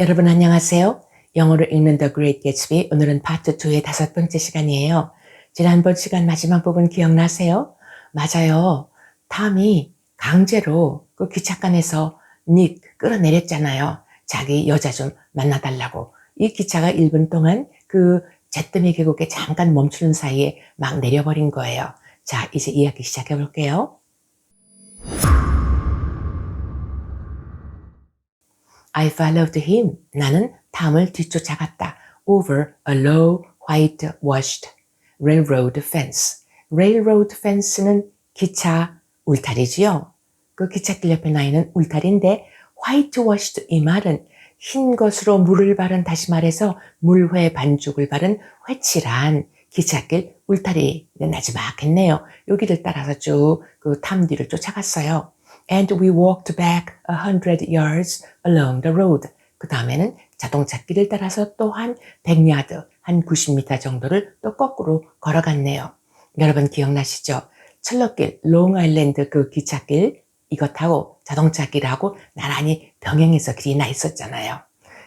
여러분 안녕하세요. 영어를 읽는 The Great Gatsby, 오늘은 파트 2의 5번째 시간이에요. 지난번 시간 마지막 부분 기억나세요? 맞아요. 탐이 강제로 그 기차간에서 닉 끌어내렸잖아요. 자기 여자 좀 만나달라고. 이 기차가 1분 동안 그 잿더미 계곡에 잠깐 멈추는 사이에 막 내려버린 거예요. 자, 이제 이야기 시작해 볼게요. I followed him. 나는 탐을 뒤쫓아갔다. Over a low whitewashed railroad fence. railroad fence는 기차 울타리지요. 그 기찻길 옆에 나 있는 울타리인데 whitewashed 이 말은 흰 것으로 물을 바른, 다시 말해서 물회 반죽을 바른 회칠한 기찻길 울타리 나지막했네요. 여기를 따라서 쭉 그 탐 뒤를 쫓아갔어요. And we walked back 100 yards along the road. 그 다음에는 자동차 길을 따라서 또한 100야드, 한 90m 정도를 또 거꾸로 걸어갔네요. 여러분 기억나시죠? 철로길, 롱아일랜드 그 기찻길, 이거 타고 자동차 길하고 나란히 병행해서 길이 나 있었잖아요.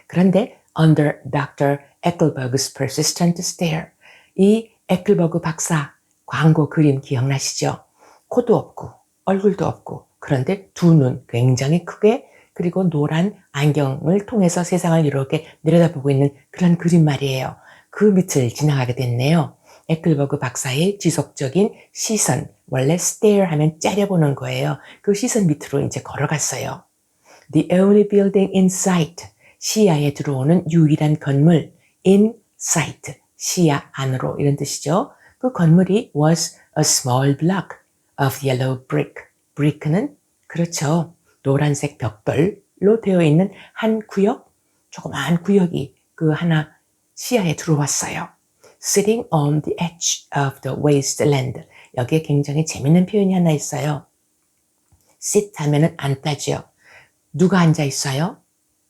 그런데 under Dr. Ecclesburg's persistent stare, 이 에클버그 박사 광고 그림 기억나시죠? 코도 없고 얼굴도 없고 그런데 두 눈 굉장히 크게, 그리고 노란 안경을 통해서 세상을 이렇게 내려다보고 있는 그런 그림 말이에요. 그 밑을 지나가게 됐네요. 에클버그 박사의 지속적인 시선, 원래 stare 하면 째려보는 거예요. 그 시선 밑으로 이제 걸어갔어요. The only building in sight, 시야에 들어오는 유일한 건물, in sight, 시야 안으로, 이런 뜻이죠. 그 건물이 was a small block of yellow brick. brick는 그렇죠. 노란색 벽돌로 되어 있는 한 구역, 조그마한 구역이 그 하나 시야에 들어왔어요. Sitting on the edge of the wasteland. 여기에 굉장히 재밌는 표현이 하나 있어요. sit 하면은 앉다죠. 누가 앉아 있어요?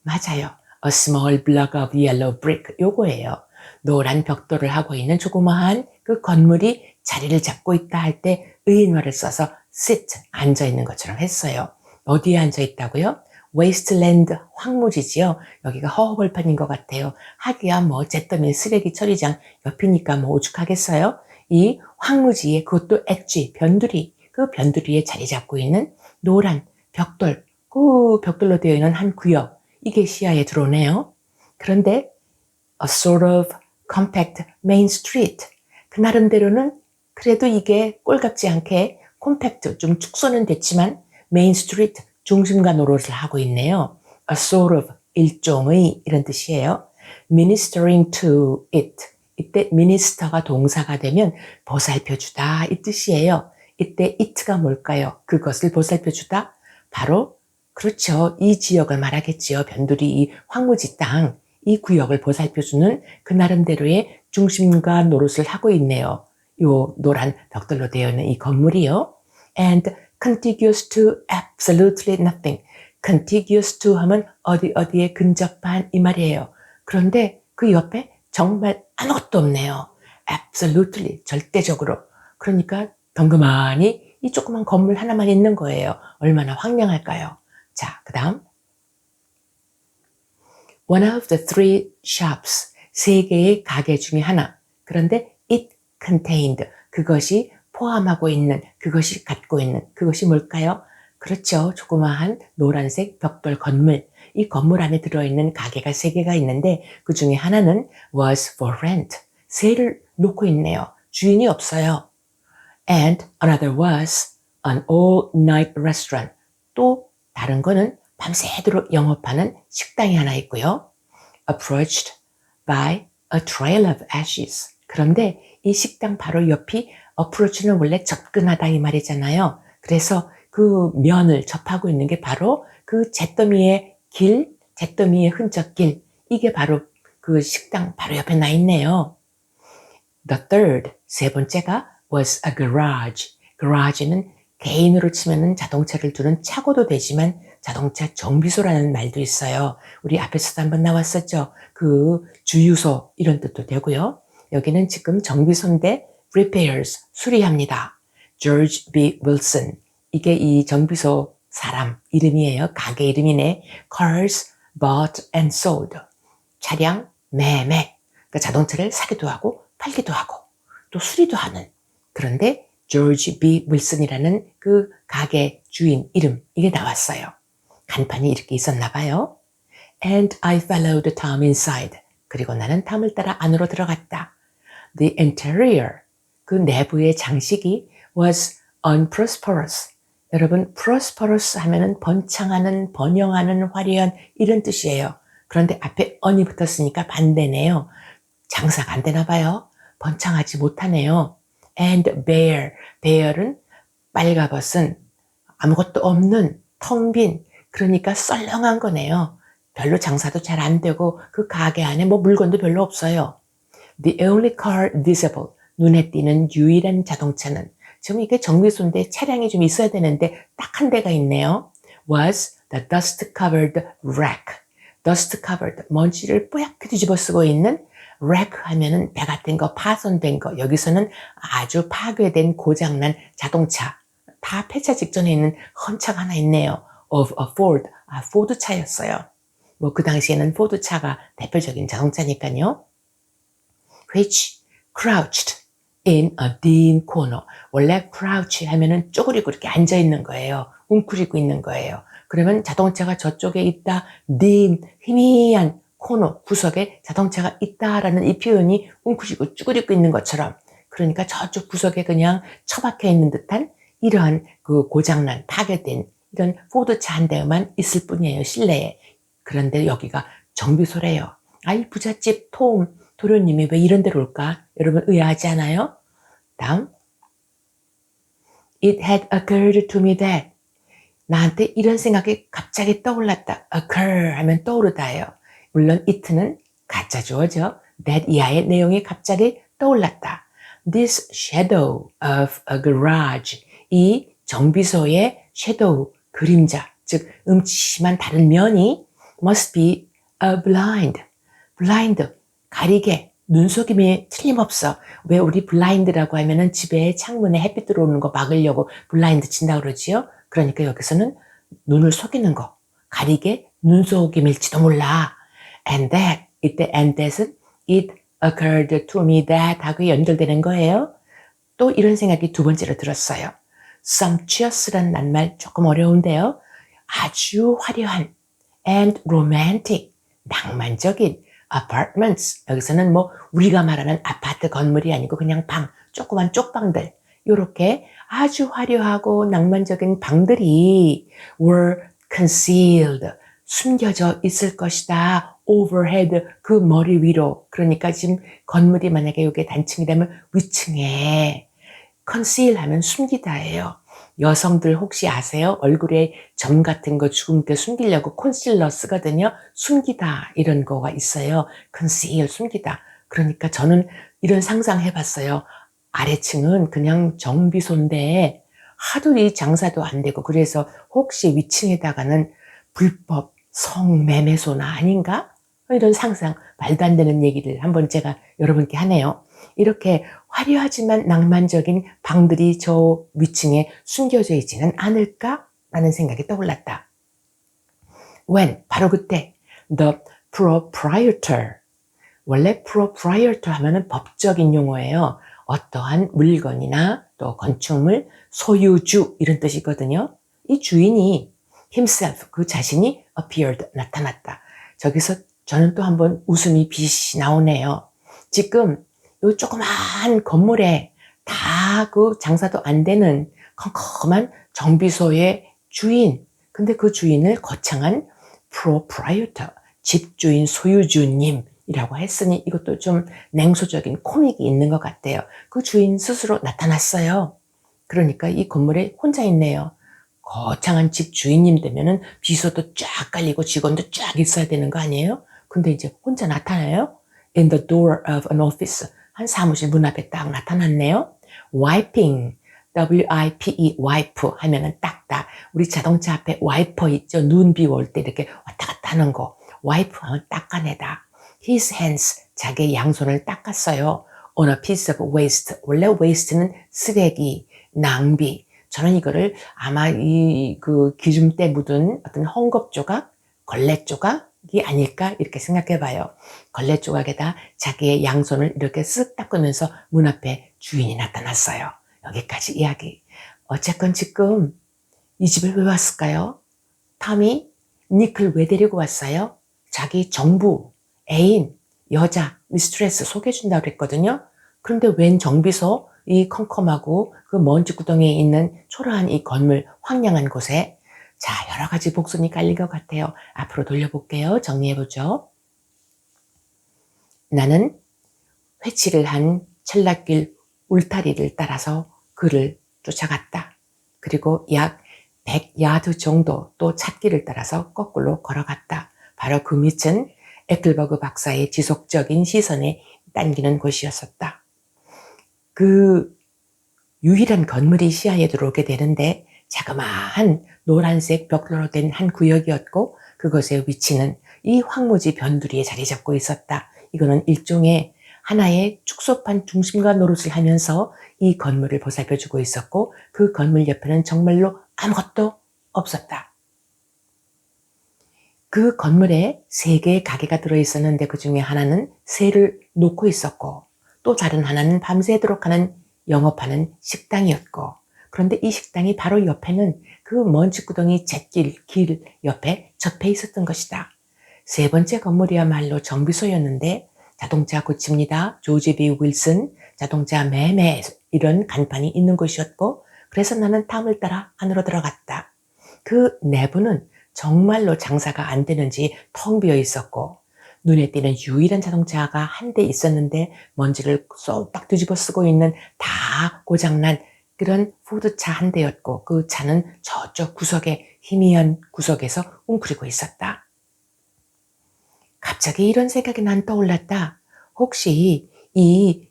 맞아요. A small block of yellow brick. 요거예요. 노란 벽돌을 하고 있는 조그마한 그 건물이 자리를 잡고 있다 할 때 의인화를 써서 sit, 앉아 있는 것처럼 했어요. 어디에 앉아 있다고요? wasteland, 황무지지요. 여기가 허허벌판인 것 같아요. 하기야 뭐 잿더미 쓰레기 처리장 옆이니까 뭐 오죽하겠어요? 이 황무지에, 그것도 엣지, 변두리, 그 변두리에 자리 잡고 있는 노란 벽돌, 그 벽돌로 되어 있는 한 구역, 이게 시야에 들어오네요. 그런데 a sort of compact main street, 그 나름대로는 그래도 이게 꼴같지 않게 콤팩트, 좀 축소는 됐지만 메인 스트리트, 중심가 노릇을 하고 있네요. A sort of, 일종의, 이런 뜻이에요. Ministering to it. 이때 minister가 동사가 되면 보살펴주다, 이 뜻이에요. 이때 it가 뭘까요? 그것을 보살펴주다? 바로 그렇죠. 이 지역을 말하겠지요. 변두리 이 황무지 땅, 이 구역을 보살펴주는 그 나름대로의 중심가 노릇을 하고 있네요. 요 노란 벽돌로 되어 있는 이 건물이요. And contiguous to absolutely nothing. contiguous to 하면 어디에 근접한 이 말이에요. 그런데 그 옆에 정말 아무것도 없네요. absolutely, 절대적으로. 그러니까 덩그마니 이 조그만 건물 하나만 있는 거예요. 얼마나 황량할까요? 자, 그 다음. One of the three shops, 세 개의 가게 중에 하나. 그런데 it contained, 그것이 포함하고 있는, 그것이 갖고 있는, 그것이 뭘까요? 그렇죠. 조그마한 노란색 벽돌 건물. 이 건물 안에 들어있는 가게가 3개가 있는데 그 중에 하나는 was for rent. 세를 놓고 있네요. 주인이 없어요. And another was an all-night restaurant. 또 다른 거는 밤새도록 영업하는 식당이 하나 있고요. Approached by a trail of ashes. 그런데 이 식당 바로 옆이 approach는 원래 접근하다 이 말이잖아요. 그래서 그 면을 접하고 있는 게 바로 그 잿더미의 길, 잿더미의 흔적길, 이게 바로 그 식당 바로 옆에 나 있네요. The third, 세 번째가 was a garage. garage는 개인으로 치면은 자동차를 두는 차고도 되지만 자동차 정비소라는 말도 있어요. 우리 앞에서도 한번 나왔었죠. 그 주유소 이런 뜻도 되고요. 여기는 지금 정비소인데 repairs, 수리합니다. George B. Wilson, 이게 이 정비소 사람 이름이에요. 가게 이름이네. Cars bought and sold. 차량 매매. 그러니까 자동차를 사기도 하고 팔기도 하고 또 수리도 하는. 그런데 조지 B. 윌슨이라는 그 가게 주인 이름 이게 나왔어요. 간판이 이렇게 있었나 봐요. And I followed Tom inside. 그리고 나는 탐을 따라 안으로 들어갔다. The interior, 그 내부의 장식이 was unprosperous. 여러분, prosperous 하면은 번창하는, 번영하는, 화려한 이런 뜻이에요. 그런데 앞에 on이 붙었으니까 반대네요. 장사가 안 되나 봐요. 번창하지 못하네요. And bare, bare은 빨가벗은 아무것도 없는 텅 빈, 그러니까 썰렁한 거네요. 별로 장사도 잘 안 되고 그 가게 안에 뭐 물건도 별로 없어요. The only car visible, 눈에 띄는 유일한 자동차는, 지금 이게 정비소인데 차량이 좀 있어야 되는데 딱 한 대가 있네요. Was the dust-covered wreck. dust-covered, 먼지를 뽀얗게 뒤집어 쓰고 있는 wreck 하면은 배 같은 거, 파손된 거, 여기서는 아주 파괴된 고장난 자동차. 다 폐차 직전에 있는 헌차가 하나 있네요. Of a Ford, 포드 차였어요. 뭐 그 당시에는 포드 차가 대표적인 자동차니까요. Which crouched in a dim corner. 원래 crouch 하면은 쪼그리고 이렇게 앉아 있는 거예요. 웅크리고 있는 거예요. 그러면 자동차가 저쪽에 있다, dim, 희미한 코너, 구석에 자동차가 있다라는 이 표현이 웅크리고 쭈그리고 있는 것처럼, 그러니까 저쪽 구석에 그냥 처박혀 있는 듯한 이러한 그 고장난, 파괴된 이런 포드차 한 대만 있을 뿐이에요, 실내에. 그런데 여기가 정비소래요. 이 부잣집 톰 도련님이 왜 이런 데로 올까? 여러분 의아하지 않아요? 다음. It had occurred to me that. 나한테 이런 생각이 갑자기 떠올랐다. occur 하면 떠오르다예요. 물론 it는 가짜 주어죠. that 이하의 내용이 갑자기 떠올랐다. This shadow of a garage. 이 정비소의 shadow, 그림자, 즉 음침한 다른 면이 must be a blind. blind, 가리개, 눈속임이 틀림없어. 왜 우리 블라인드라고 하면은 집에 창문에 햇빛 들어오는 거 막으려고 블라인드 친다고 그러지요? 그러니까 여기서는 눈을 속이는 거, 가리개, 눈속임일지도 몰라. And that, 이때 and that은 it occurred to me that 하고 연결되는 거예요. 또 이런 생각이 두 번째로 들었어요. sumptuous란 낱말 조금 어려운데요. 아주 화려한 and romantic, 낭만적인 apartments. 여기서는 뭐 우리가 말하는 아파트 건물이 아니고 그냥 방, 조그만 쪽방들. 요렇게 아주 화려하고 낭만적인 방들이 were concealed, 숨겨져 있을 것이다. overhead, 그 머리 위로. 그러니까 지금 건물이 만약에 이게 단층이라면 위층에. conceal 하면 숨기다예요. 여성들 혹시 아세요? 얼굴에 점 같은 거 주근깨 숨기려고 콘실러 쓰거든요. 숨기다 이런 거가 있어요. conceal, 숨기다. 그러니까 저는 이런 상상해봤어요. 아래층은 그냥 정비소인데 하도 이 장사도 안 되고, 그래서 혹시 위층에다가는 불법 성매매소나 아닌가? 이런 상상, 말도 안 되는 얘기를 한번 제가 여러분께 하네요. 이렇게 화려하지만 낭만적인 방들이 저 위층에 숨겨져 있지는 않을까? 라는 생각이 떠올랐다. When, 바로 그때, the proprietor. 원래 proprietor 하면은 법적인 용어예요. 어떠한 물건이나 또 건축물 소유주 이런 뜻이거든요. 이 주인이 himself, 그 자신이 appeared, 나타났다. 저기서 저는 또 한번 웃음이 빛이 나오네요. 지금 요 조그만 건물에 다 그 장사도 안 되는 컴컴한 정비소의 주인, 근데 그 주인을 거창한 proprietor, 집주인, 소유주님이라고 했으니 이것도 좀 냉소적인 코믹이 있는 것 같아요. 그 주인 스스로 나타났어요. 그러니까 이 건물에 혼자 있네요. 거창한 집 주인님 되면은 비서도 쫙 깔리고 직원도 쫙 있어야 되는 거 아니에요? 근데 이제 혼자 나타나요. In the door of an office. 한 사무실 문 앞에 딱 나타났네요. Wiping, W-I-P-E, wipe 하면은 닦다. 우리 자동차 앞에 와이퍼 있죠? 눈 비 올 때 이렇게 왔다 갔다 하는 거. wipe 하면 닦아내다. His hands, 자기의 양손을 닦았어요. On a piece of waste. 원래 waste는 쓰레기, 낭비. 저는 이거를 아마 그 기름때 묻은 어떤 헝겊 조각, 걸레 조각, 아닐까 이렇게 생각해 봐요. 걸레 조각에다 자기의 양손을 이렇게 쓱 닦으면서 문 앞에 주인이 나타났어요. 여기까지 이야기. 어쨌건 지금 이 집을 왜 왔을까요? 탐이 닉을 왜 데리고 왔어요? 자기 정부, 애인, 여자, 미스트레스 소개해준다고 그랬거든요. 그런데 웬 정비소, 이 컴컴하고 그 먼지 구덩이에 있는 초라한 이 건물 황량한 곳에 자, 여러 가지 복선이 깔린 것 같아요. 앞으로 돌려볼게요. 정리해보죠. 나는 회치를 한 철락길 울타리를 따라서 그를 쫓아갔다. 그리고 약 100야드 정도 또 찻길을 따라서 거꾸로 걸어갔다. 바로 그 밑은 에클버그 박사의 지속적인 시선에 당기는 곳이었었다. 그 유일한 건물이 시야에 들어오게 되는데 자그마한 노란색 벽돌로 된 한 구역이었고 그것의 위치는 이 황무지 변두리에 자리 잡고 있었다. 이거는 일종의 하나의 축소판 중심과 노릇을 하면서 이 건물을 보살펴주고 있었고 그 건물 옆에는 정말로 아무것도 없었다. 그 건물에 3개의 가게가 들어있었는데 그 중에 하나는 새를 놓고 있었고 또 다른 하나는 밤새도록 하는 영업하는 식당이었고 그런데 이 식당이 바로 옆에는 그 먼지구덩이 잿길 길 옆에 접해 있었던 것이다. 3번째 건물이야말로 정비소였는데 자동차 고칩니다. 조지 B. 윌슨, 자동차 매매 이런 간판이 있는 곳이었고 그래서 나는 탐을 따라 안으로 들어갔다. 그 내부는 정말로 장사가 안 되는지 텅 비어 있었고 눈에 띄는 유일한 자동차가 한 대 있었는데 먼지를 쏙딱 뒤집어 쓰고 있는 다 고장난 그런 포드차 한 대였고 그 차는 저쪽 구석에 희미한 구석에서 웅크리고 있었다. 갑자기 이런 생각이 난 떠올랐다. 혹시 이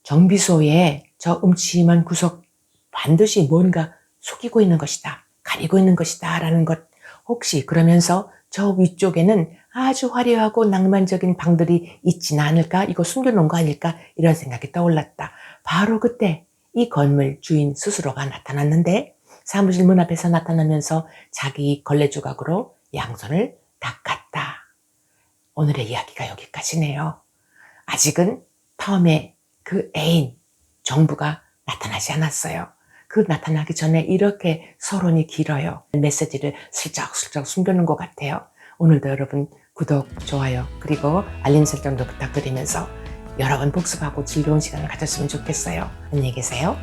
정비소의 저 음침한 구석 반드시 뭔가 속이고 있는 것이다. 가리고 있는 것이다 라는 것. 혹시 그러면서 저 위쪽에는 아주 화려하고 낭만적인 방들이 있지는 않을까? 이거 숨겨놓은 거 아닐까? 이런 생각이 떠올랐다. 바로 그때 이 건물 주인 스스로가 나타났는데 사무실 문 앞에서 나타나면서 자기 걸레 조각으로 양손을 닦았다. 오늘의 이야기가 여기까지네요. 아직은 텀의 그 애인 정부가 나타나지 않았어요. 그 나타나기 전에 이렇게 서론이 길어요. 메시지를 슬쩍슬쩍 숨겨놓은 것 같아요. 오늘도 여러분 구독, 좋아요 그리고 알림 설정도 부탁드리면서 여러분 복습하고 즐거운 시간을 가졌으면 좋겠어요. 안녕히 계세요.